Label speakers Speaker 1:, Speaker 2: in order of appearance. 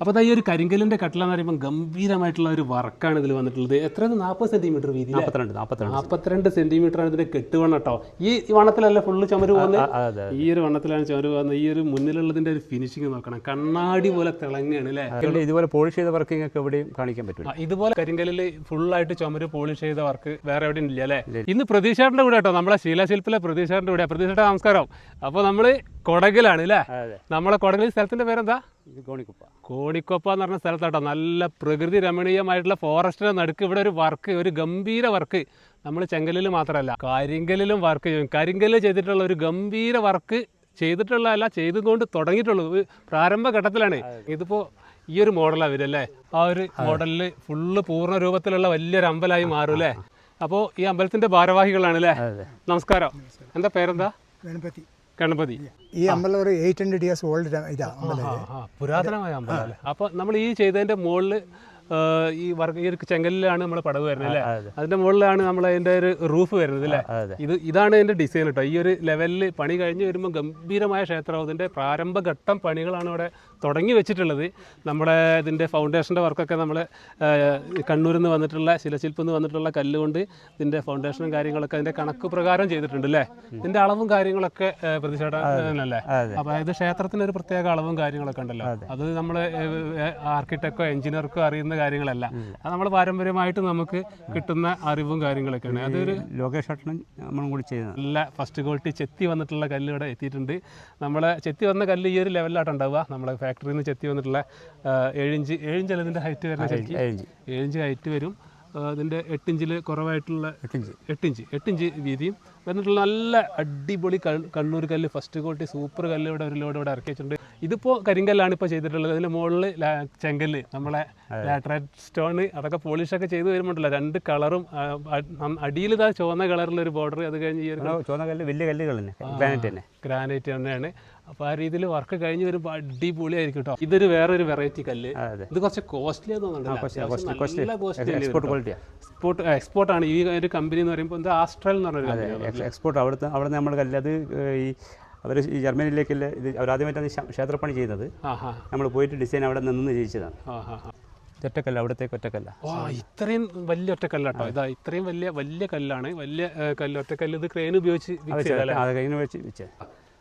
Speaker 1: അപ്പോൾ ഈ ഒരു കരിങ്കല്ലിൻ്റെ കട്ടില എന്ന് പറയുമ്പോൾ ഗംഭീരമായിട്ടുള്ള ഒരു വർക്കാണ് ഇതിൽ വന്നിട്ടുള്ളത്. എത്രയാണ് 40 സെന്റിമീറ്റർ വീതി, 42 സെന്റിമീറ്റർ ആണ് ഇതിന്റെ കെട്ടുവണ്ണം കേട്ടോ. ഈ വണ്ണത്തിലല്ല ഫുള്ള് ചുമര് പോകുന്നത്, ഈ ഒരു വണ്ണത്തിലാണ് ചുമര് പോകുന്നത്. ഈ ഒരു മുന്നിലുള്ളതിന്റെ ഒരു ഫിനിഷിംഗ് നോക്കണം, കണ്ണാടി പോലെ തിളങ്ങുകയാണ് അല്ലേ.
Speaker 2: ഇതുപോലെ പോളിഷ് ചെയ്ത വർക്കിംഗ് ഒക്കെ എവിടെയും കാണിക്കാൻ പറ്റില്ല.
Speaker 1: ഇതുപോലെ കരിങ്കല്ലിൽ ഫുള്ളായിട്ട് ചുമര് പോളിഷ് ചെയ്ത വർക്ക് വേറെ എവിടെയും ഇല്ല അല്ലേ. ഇന്ന് പ്രതീക്ഷയുടെ കൂടെ കേട്ടോ, നമ്മളെ ശീലാശില്പിലെ പ്രതീക്ഷയുടെ കൂടെ. പ്രതീക്ഷയുടെ നമസ്കാരം. അപ്പോൾ നമ്മള് കൊടകിലാണ് അല്ലേ. നമ്മളെ കൊടകിൽ സ്ഥലത്തിന്റെ പേരെന്താ? കോണിക്കൊപ്പ എന്ന് പറഞ്ഞ സ്ഥലത്താട്ടോ. നല്ല പ്രകൃതി രമണീയമായിട്ടുള്ള ഫോറസ്റ്റിന്റെ നടുക്ക് ഇവിടെ ഒരു വർക്ക്, ഒരു ഗംഭീര വർക്ക്. നമ്മൾ ചെങ്കല്ലിൽ മാത്രമല്ല കരിങ്കല്ലിലും വർക്ക് ചെയ്യും. കരിങ്കല്ല് ചെയ്തിട്ടുള്ള ഒരു ഗംഭീര വർക്ക് ചെയ്തിട്ടുള്ളതല്ല, ചെയ്തുകൊണ്ട് തുടങ്ങിയിട്ടുള്ളത് പ്രാരംഭഘട്ടത്തിലാണ്. ഇതിപ്പോൾ ഈ ഒരു മോഡലാണ് വരല്ലേ. ആ ഒരു മോഡലിൽ ഫുള്ള് പൂർണ്ണ രൂപത്തിലുള്ള വലിയൊരു അമ്പലമായി മാറും അല്ലേ. അപ്പോൾ ഈ അമ്പലത്തിന്റെ ഭാരവാഹികളാണ് അല്ലേ. നമസ്കാരം. എന്താ പേരെന്താ? ഗണപതി.
Speaker 3: ഈ അമ്പലം ഒരു 800 years ഓൾഡ് ഇതാ,
Speaker 1: പുരാതനമായ അമ്പലം അല്ലേ. അപ്പൊ നമ്മൾ ഈ ചെയ്തതിന്റെ മുകളിൽ ഈ വർക്ക്, ഈ ഒരു ചെങ്കല്ലിലാണ് നമ്മൾ പടവ് വരുന്നത് അല്ലേ. അതിന്റെ മുകളിലാണ് നമ്മൾ അതിന്റെ ഒരു റൂഫ് വരുന്നത് അല്ലേ. ഇതാണ് അതിന്റെ ഡിസൈൻ കേട്ടോ. ഈ ഒരു ലെവലിൽ പണി കഴിഞ്ഞ് വരുമ്പോൾ ഗംഭീരമായ ക്ഷേത്രം. ഇതിന്റെ പ്രാരംഭഘട്ടം പണികളാണ് ഇവിടെ തുടങ്ങി വെച്ചിട്ടുള്ളത്. നമ്മുടെ ഇതിന്റെ ഫൗണ്ടേഷന്റെ വർക്കൊക്കെ നമ്മൾ കണ്ണൂരിൽ നിന്ന് വന്നിട്ടുള്ള ശിലശില്പിൽ നിന്ന് വന്നിട്ടുള്ള കല്ലുകൊണ്ട് ഇതിന്റെ ഫൗണ്ടേഷനും കാര്യങ്ങളൊക്കെ അതിന്റെ കണക്ക് പ്രകാരം ചെയ്തിട്ടുണ്ട് അല്ലേ. ഇതിന്റെ അളവും കാര്യങ്ങളൊക്കെ പ്രതിഷേധമല്ലേ. അപ്പൊ അതായത് ക്ഷേത്രത്തിന് ഒരു പ്രത്യേക അളവും കാര്യങ്ങളൊക്കെ ഉണ്ടല്ലോ. അത് നമ്മൾ ആർക്കിടെക്റ്റോ എഞ്ചിനീയർക്കോ അറിയുന്ന കാര്യങ്ങളല്ല. അത് നമ്മൾ പാരമ്പര്യമായിട്ട് നമുക്ക് കിട്ടുന്ന അറിവും കാര്യങ്ങളൊക്കെയാണ്. അതൊരു നല്ല ഫസ്റ്റ് ക്വാളിറ്റി ചെത്തി വന്നിട്ടുള്ള കല്ല് ഇവിടെ എത്തിയിട്ടുണ്ട്. നമ്മളെ ചെത്തി വന്ന കല്ല് ഈ ഒരു ലെവലിലായിട്ട് ഉണ്ടാവുക. നമ്മളെ ഫാക്ടറിയിൽ നിന്ന് ചെത്തി വന്നിട്ടുള്ള 7 ഇഞ്ച് അതിൻ്റെ ഹൈറ്റ് വരുന്ന 7 ഇഞ്ച് ഹൈറ്റ് വരും. അതിൻ്റെ 8 ഇഞ്ചിൽ കുറവായിട്ടുള്ള 8 ഇഞ്ച് വീതിയും എന്നിട്ടുള്ള നല്ല അടിപൊളി കണ്ണൂർ കല്ല്, ഫസ്റ്റ് ക്വാളിറ്റി സൂപ്പർ കല്ല് ഇവിടെ ഒരു ലോഡ് ഇവിടെ ഇറക്കി വെച്ചിട്ടുണ്ട്. ഇതിപ്പോൾ കരിങ്കല്ലാണ് ഇപ്പോൾ ചെയ്തിട്ടുള്ളത്. അതിൻ്റെ മുകളിൽ ചെങ്കല്ല്, നമ്മളെ ലാറ്ററൈറ്റ് സ്റ്റോൺ, അതൊക്കെ പോളിഷൊക്കെ ചെയ്ത് വരുമ്പോണ്ടല്ലോ 2 കളറും. അടിയിൽ ഇതാ ചുവന്ന കളറിലൊരു ബോർഡർ. അത് കഴിഞ്ഞ് ഈ ഒരു
Speaker 2: ചുവന്ന കല്ല് വലിയ കല്ലുകൾ
Speaker 1: ഗ്രാനൈറ്റ് തന്നെയാണ്. അപ്പോൾ ആ രീതിയിൽ വർക്ക് കഴിഞ്ഞ് വരുമ്പോൾ അടിപൊളിയായിരിക്കും കേട്ടോ. ഇതൊരു വേറൊരു വെറൈറ്റി കല്ല്. ഇത് കുറച്ച് കോസ്റ്റ്ലി എക്സ്പോർട്ടാണ് ഈ ഒരു കമ്പനി എന്ന് പറയുമ്പോൾ. ഇത് ആസ്ട്രൽ എന്ന് പറഞ്ഞൊരു കമ്പനി
Speaker 2: എക്സ്പോർട്ട്. അവിടെ നമ്മൾ കല്ല് അത് ഈ അവർ ഈ ജർമ്മനിയിലേക്കല്ല ഇത് അവരാദ്യമായിട്ടാണ് ക്ഷേത്രപ്പണി ചെയ്യുന്നത്. നമ്മൾ പോയിട്ട് ഡിസൈൻ അവിടെ നിന്ന് ചെയ്യിച്ചതാണ്. ഒറ്റക്കല്ല, അവിടത്തേക്ക് ഒറ്റക്കല്ല.
Speaker 1: ഇത്രയും വലിയ ഒറ്റക്കല്ല കേട്ടോ. ഇതാ ഇത്രയും വലിയ കല്ലാണ്, വലിയ കല്ല്, ഒറ്റക്കല്ല്. ഇത് ക്രെയിൻ ഉപയോഗിച്ച്